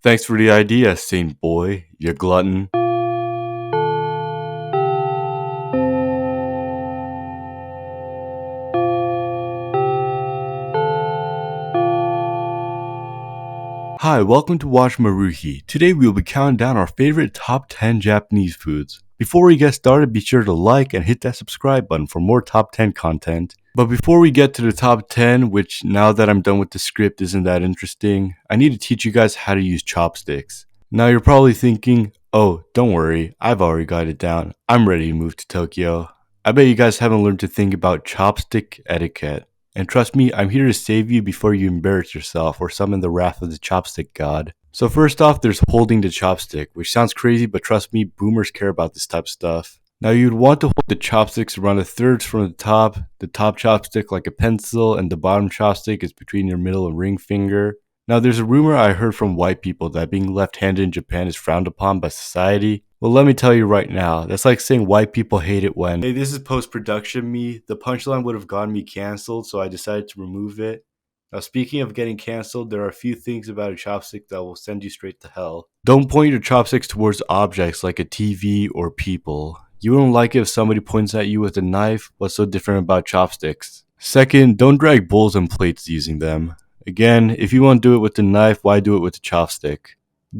Thanks for the idea, Saint Boy, you glutton. Hi, welcome to Watch Maruhi. Today we will be counting down our favorite top 10 Japanese foods. Before we get started, be sure to like and hit that subscribe button for more top 10 content. But before we get to the top 10, which now that I'm done with the script isn't that interesting, I need to teach you guys how to use chopsticks. Now you're probably thinking, oh, don't worry, I've already got it down. I'm ready to move to Tokyo. I bet you guys haven't learned to think about chopstick etiquette. And trust me, I'm here to save you before you embarrass yourself or summon the wrath of the chopstick god. So first off, there's holding the chopstick, which sounds crazy, but trust me, boomers care about this type of stuff. Now you'd want to hold the chopsticks around a third from the top chopstick like a pencil, and the bottom chopstick is between your middle and ring finger. Now there's a rumor I heard from white people that being left-handed in Japan is frowned upon by society. Well, let me tell you right now, that's like saying white people hate it when, hey, this is post-production me. The punchline would have gotten me canceled, so I decided to remove it. Now, speaking of getting canceled, there are a few things about a chopstick that will send you straight to hell. Don't point your chopsticks towards objects like a TV or people. You won't like it if somebody points at you with a knife. What's so different about chopsticks? Second, don't drag bowls and plates using them. Again, if you won't do it with the knife, why do it with the chopstick?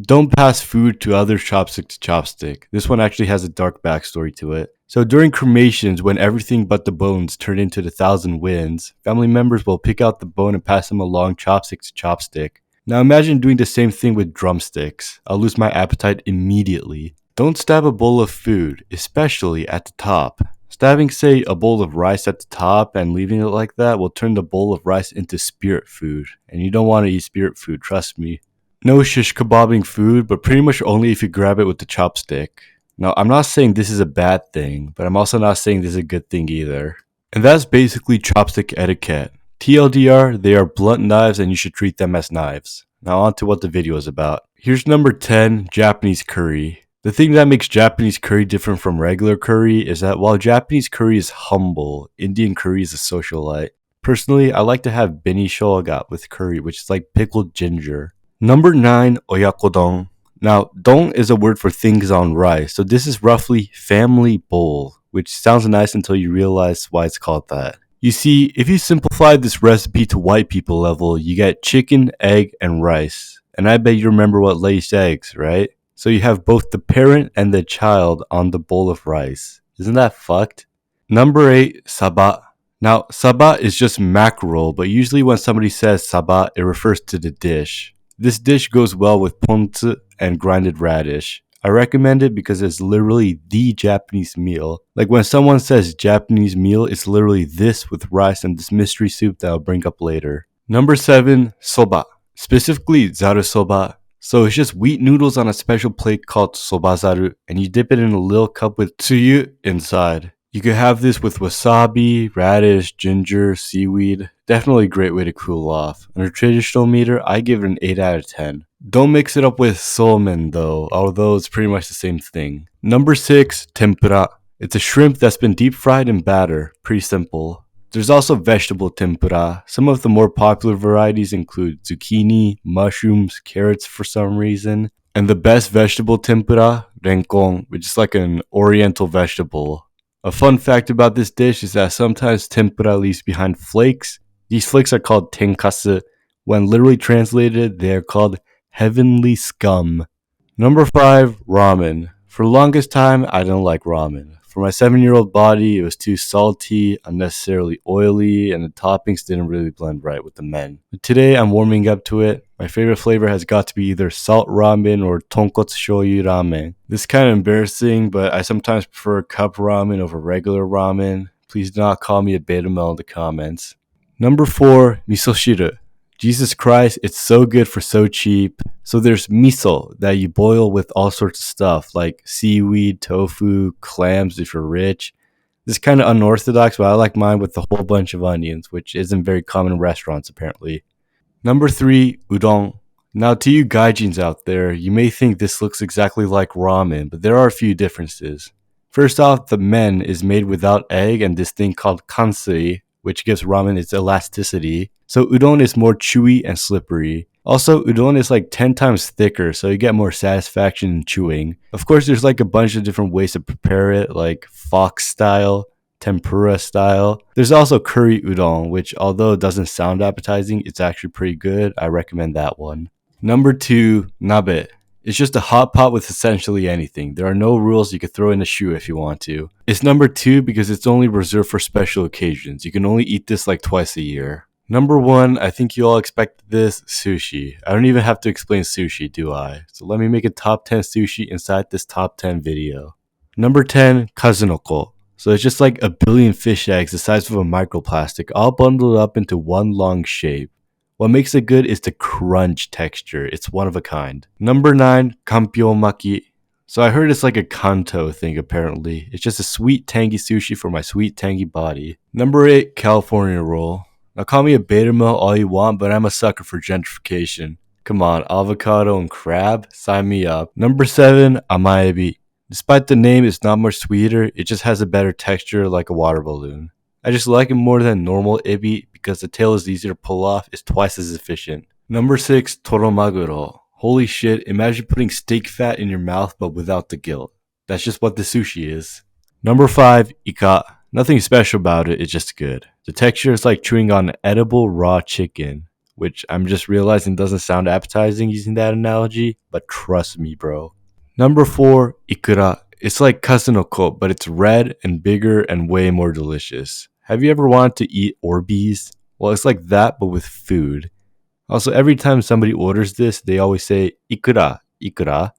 Don't pass food to other chopstick to chopstick. This one actually has a dark backstory to it. So during cremations, when everything but the bones turn into the thousand winds, family members will pick out the bone and pass them along chopstick to chopstick. Now imagine doing the same thing with drumsticks. I'll lose my appetite immediately. Don't stab a bowl of food, especially at the top. Stabbing, say, a bowl of rice at the top and leaving it like that will turn the bowl of rice into spirit food. And you don't want to eat spirit food, trust me. No shish kebabbing food, but pretty much only if you grab it with the chopstick. Now, I'm not saying this is a bad thing, but I'm also not saying this is a good thing either. And that's basically chopstick etiquette. TLDR, they are blunt knives and you should treat them as knives. Now on to what the video is about. Here's number 10, Japanese curry. The thing that makes Japanese curry different from regular curry is that while Japanese curry is humble, Indian curry is a socialite. Personally, I like to have beni shoga with curry, which is like pickled ginger. Number 9, oyakodon. Now, don is a word for things on rice, so this is roughly family bowl, which sounds nice until you realize why it's called that. You see, if you simplify this recipe to white people level, you get chicken, egg, and rice. And I bet you remember what lays eggs, right? So you have both the parent and the child on the bowl of rice. Isn't that fucked? Number 8, saba. Now, saba is just mackerel, but usually when somebody says saba, it refers to the dish. This dish goes well with ponzu and grinded radish. I recommend it because it's literally the Japanese meal. Like when someone says Japanese meal, it's literally this with rice and this mystery soup that I'll bring up later. Number 7, soba. Specifically, zaru soba. So it's just wheat noodles on a special plate called sobazaru, and you dip it in a little cup with tsuyu inside. You could have this with wasabi, radish, ginger, seaweed. Definitely a great way to cool off. On a traditional meter, I give it an 8 out of 10. Don't mix it up with somen though, although it's pretty much the same thing. Number 6, tempura. It's a shrimp that's been deep fried in batter. Pretty simple. There's also vegetable tempura. Some of the more popular varieties include zucchini, mushrooms, carrots for some reason. And the best vegetable tempura, renkon, which is like an oriental vegetable. A fun fact about this dish is that sometimes tempura leaves behind flakes. These flakes are called tenkasu. When literally translated, they are called heavenly scum. Number 5, ramen. For the longest time, I didn't like ramen. For my 7-year-old body, it was too salty, unnecessarily oily, and the toppings didn't really blend right with the men. But today, I'm warming up to it. My favorite flavor has got to be either salt ramen or tonkotsu shoyu ramen. This is kind of embarrassing, but I sometimes prefer cup ramen over regular ramen. Please do not call me a beta male in the comments. Number 4, miso shiru. Jesus Christ, it's so good for so cheap. So there's miso that you boil with all sorts of stuff like seaweed, tofu, clams if you're rich. This is kind of unorthodox, but I like mine with a whole bunch of onions, which isn't very common in restaurants apparently. Number 3, udon. Now to you gaijins out there, you may think this looks exactly like ramen, but there are a few differences. First off, the men is made without egg and this thing called kansui, which gives ramen its elasticity. So udon is more chewy and slippery. Also, udon is like 10 times thicker, so you get more satisfaction in chewing. Of course, there's like a bunch of different ways to prepare it, like fox style, tempura style. There's also curry udon, which although it doesn't sound appetizing, it's actually pretty good. I recommend that one. Number 2, nabe. It's just a hot pot with essentially anything. There are no rules. You can throw in a shoe if you want to. It's number 2 because it's only reserved for special occasions. You can only eat this like twice a year. Number 1, I think you all expect this, sushi. I don't even have to explain sushi, do I? So let me make a top 10 sushi inside this top 10 video. Number 10, kazunoko. So it's just like a billion fish eggs the size of a microplastic, all bundled up into one long shape. What makes it good is the crunch texture. It's one of a kind. Number 9, kampyo-maki. So I heard it's like a kanto thing apparently. It's just a sweet tangy sushi for my sweet tangy body. Number 8, California roll. Now call me a beta male all you want, but I'm a sucker for gentrification. Come on, avocado and crab? Sign me up. Number 7, amaebi. Despite the name, it's not much sweeter, it just has a better texture like a water balloon. I just like it more than normal ebi because the tail is easier to pull off, it's twice as efficient. Number 6, toromaguro. Holy shit, imagine putting steak fat in your mouth but without the guilt. That's just what the sushi is. Number 5, ika. Nothing special about it, it's just good. The texture is like chewing on edible raw chicken, which I'm just realizing doesn't sound appetizing using that analogy, but trust me, bro. Number 4, ikura. It's like kazunoko, but it's red and bigger and way more delicious. Have you ever wanted to eat Orbeez? Well, it's like that, but with food. Also, every time somebody orders this, they always say ikura, ikura,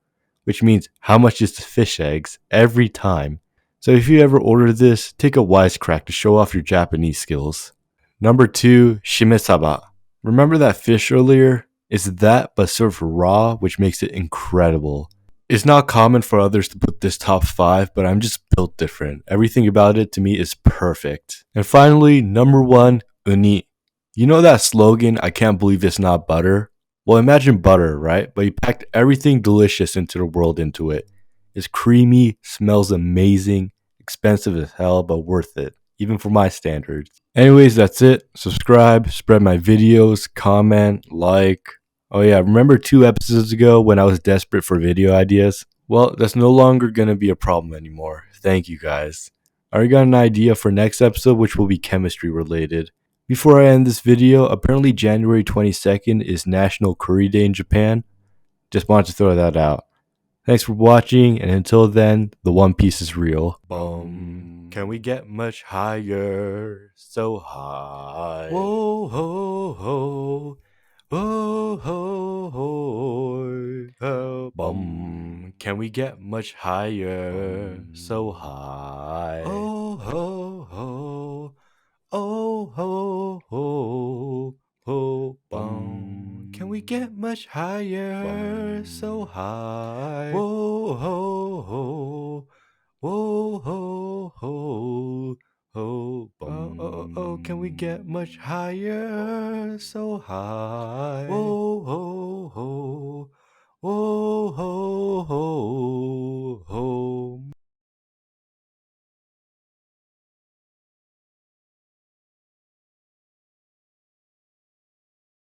which means how much is the fish eggs every time. So if you ever order this, take a wisecrack to show off your Japanese skills. Number 2, shimesaba. Remember that fish earlier? It's that but served raw, which makes it incredible. It's not common for others to put this top 5, but I'm just built different. Everything about it to me is perfect. And finally, number 1, uni. You know that slogan, I can't believe it's not butter? Well, imagine butter, right? But you packed everything delicious into the world into it. It's creamy, smells amazing, expensive as hell, but worth it, even for my standards. Anyways, that's it. Subscribe, spread my videos, comment, like. Oh yeah, remember 2 episodes ago when I was desperate for video ideas? Well, that's no longer gonna be a problem anymore. Thank you guys. I already got an idea for next episode which will be chemistry related. Before I end this video, apparently January 22nd is National Curry Day in Japan. Just wanted to throw that out. Thanks for watching, and until then, the One Piece is real. Can we get much higher? So high. Whoa, ho, ho. Whoa, ho, ho. Oh, Can we get much higher? So high. Oh, ho, ho. Oh, ho, ho, ho, Can we get much higher? So high. Whoa, ho, ho. Whoa, ho, ho, ho, can we get much higher? So high. Whoa, ho, ho. Whoa, ho,